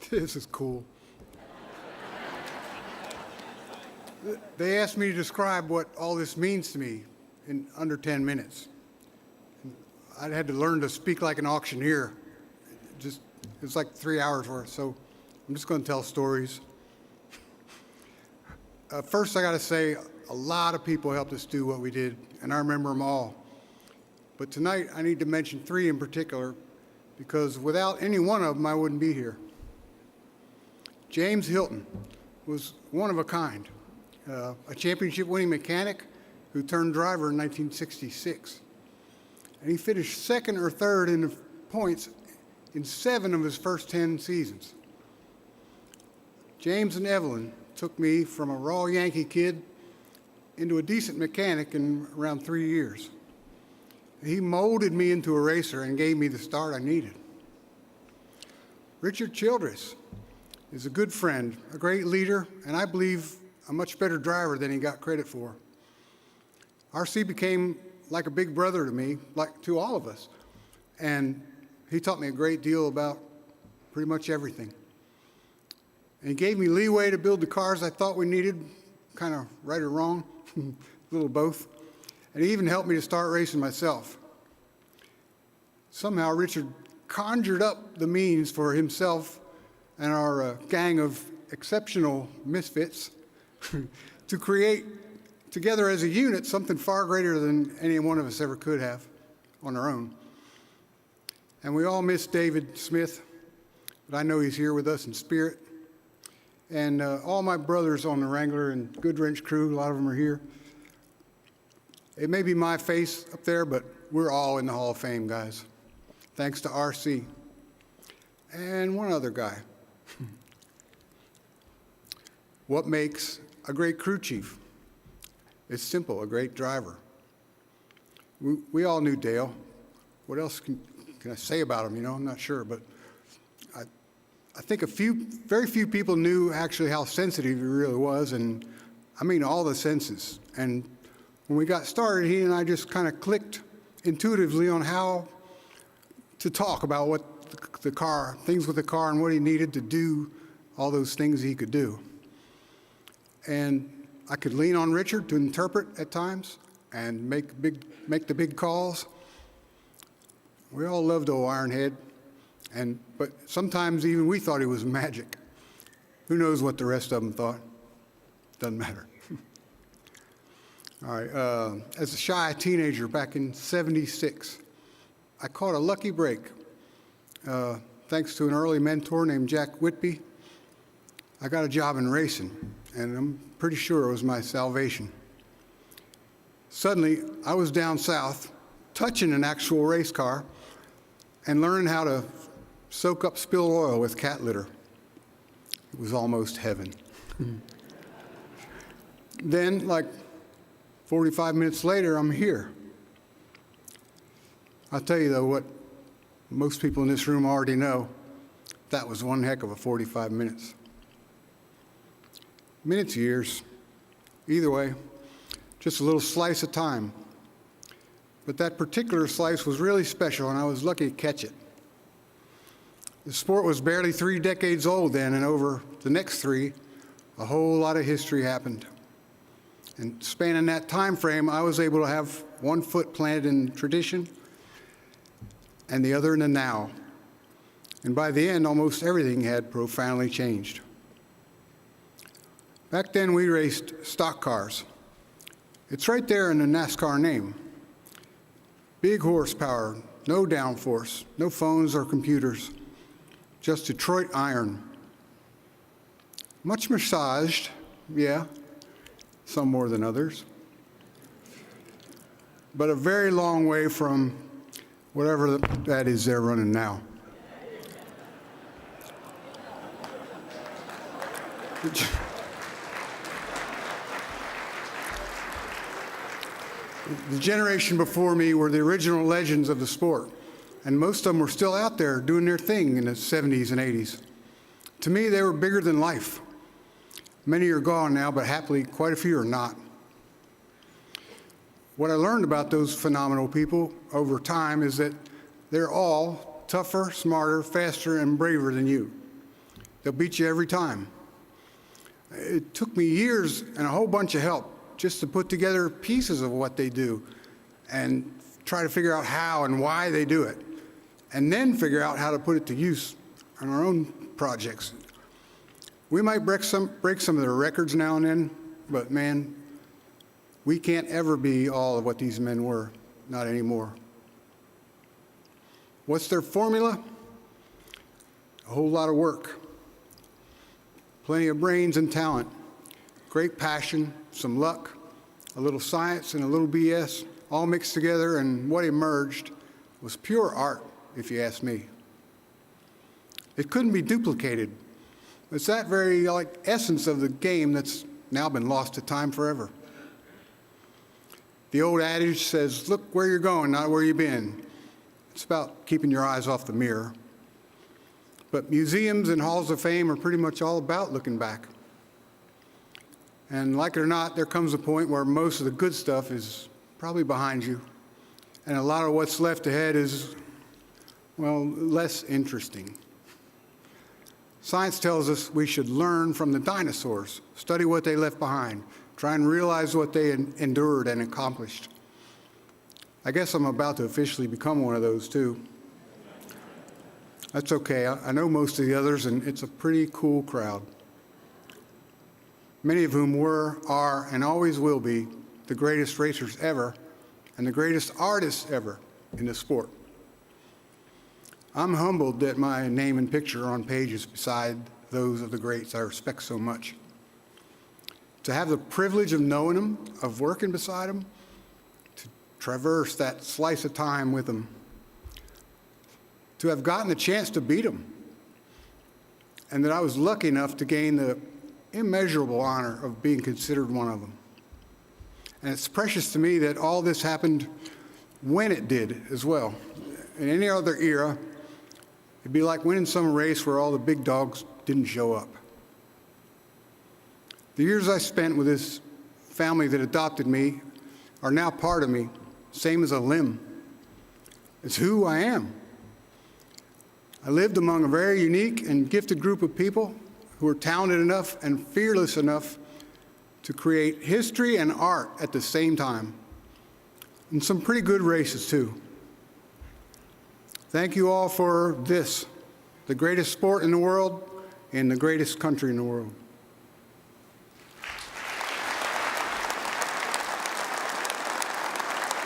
This is cool. They asked me to describe what all this means to me in under 10 minutes. I had to learn to speak like an auctioneer. It's like 3 hours worth, so I'm just going to tell stories. First, I got to say, a lot of people helped us do what we did, and I remember them all. But tonight, I need to mention 3 in particular, because without any one of them, I wouldn't be here. James Hilton was one of a kind, a championship-winning mechanic who turned driver in 1966. And he finished second or third in the points in 7 of his first 10 seasons. James and Evelyn took me from a raw Yankee kid into a decent mechanic in around 3 years. He molded me into a racer and gave me the start I needed. Richard Childress is a good friend, a great leader, and I believe a much better driver than he got credit for. RC became like a big brother to me, like to all of us, and he taught me a great deal about pretty much everything. And he gave me leeway to build the cars I thought we needed, kind of right or wrong, a little both. And he even helped me to start racing myself. Somehow Richard conjured up the means for himself and our gang of exceptional misfits to create together as a unit something far greater than any one of us ever could have on our own. And we all miss David Smith, but I know he's here with us in spirit. And all my brothers on the Wrangler and Goodwrench crew, a lot of them are here. It may be my face up there, but we're all in the Hall of Fame, guys. Thanks to RC. And one other guy. What makes a great crew chief? It's simple, a great driver. We all knew Dale. What else can I say about him? I'm not sure, but I think very few people knew actually how sensitive he really was, and I mean all the senses. And when we got started, he and I just kind of clicked intuitively on how to talk about what things with the car and what he needed to do, all those things he could do. And I could lean on Richard to interpret at times and make the big calls. We all loved old Ironhead, but sometimes even we thought he was magic. Who knows what the rest of them thought? Doesn't matter. All right, as a shy teenager back in '76, I caught a lucky break. Thanks to an early mentor named Jack Whitby, I got a job in racing, and I'm pretty sure it was my salvation. Suddenly, I was down south, touching an actual race car, and learning how to soak up spilled oil with cat litter. It was almost heaven. Then, like 45 minutes later, I'm here. I'll tell you, though, what most people in this room already know. That was one heck of a 45 minutes. Minutes, years. Either way, just a little slice of time. But that particular slice was really special, and I was lucky to catch it. The sport was barely 3 decades old then, and over the next 3, a whole lot of history happened. And spanning that time frame, I was able to have one foot planted in tradition and the other in the now. And by the end, almost everything had profoundly changed. Back then, we raced stock cars. It's right there in the NASCAR name. Big horsepower, no downforce, no phones or computers, just Detroit iron. Much massaged, yeah, some more than others, but a very long way from whatever that is they're running now. The generation before me were the original legends of the sport, and most of them were still out there doing their thing in the 70s and 80s. To me, they were bigger than life. Many are gone now, but happily, quite a few are not. What I learned about those phenomenal people over time is that they're all tougher, smarter, faster, and braver than you. They'll beat you every time. It took me years and a whole bunch of help just to put together pieces of what they do and try to figure out how and why they do it, and then figure out how to put it to use on our own projects. We might break some of their records now and then, but man, we can't ever be all of what these men were, not anymore. What's their formula? A whole lot of work, plenty of brains and talent, great passion, some luck, a little science and a little BS, all mixed together, and what emerged was pure art, if you ask me. It couldn't be duplicated. It's that very essence of the game that's now been lost to time forever. The old adage says, look where you're going, not where you've been. It's about keeping your eyes off the mirror. But museums and halls of fame are pretty much all about looking back. And like it or not, there comes a point where most of the good stuff is probably behind you. And a lot of what's left ahead is, well, less interesting. Science tells us we should learn from the dinosaurs, study what they left behind, try and realize what they endured and accomplished. I guess I'm about to officially become one of those too. That's okay. I know most of the others, and it's a pretty cool crowd. Many of whom were, are, and always will be the greatest racers ever and the greatest artists ever in the sport. I'm humbled that my name and picture are on pages beside those of the greats I respect so much. To have the privilege of knowing them, of working beside them, to traverse that slice of time with them, to have gotten the chance to beat them, and that I was lucky enough to gain the immeasurable honor of being considered one of them. And it's precious to me that all this happened when it did as well. In any other era, it'd be like winning some race where all the big dogs didn't show up. The years I spent with this family that adopted me are now part of me, same as a limb. It's who I am. I lived among a very unique and gifted group of people who were talented enough and fearless enough to create history and art at the same time. And some pretty good races, too. Thank you all for this, the greatest sport in the world and the greatest country in the world.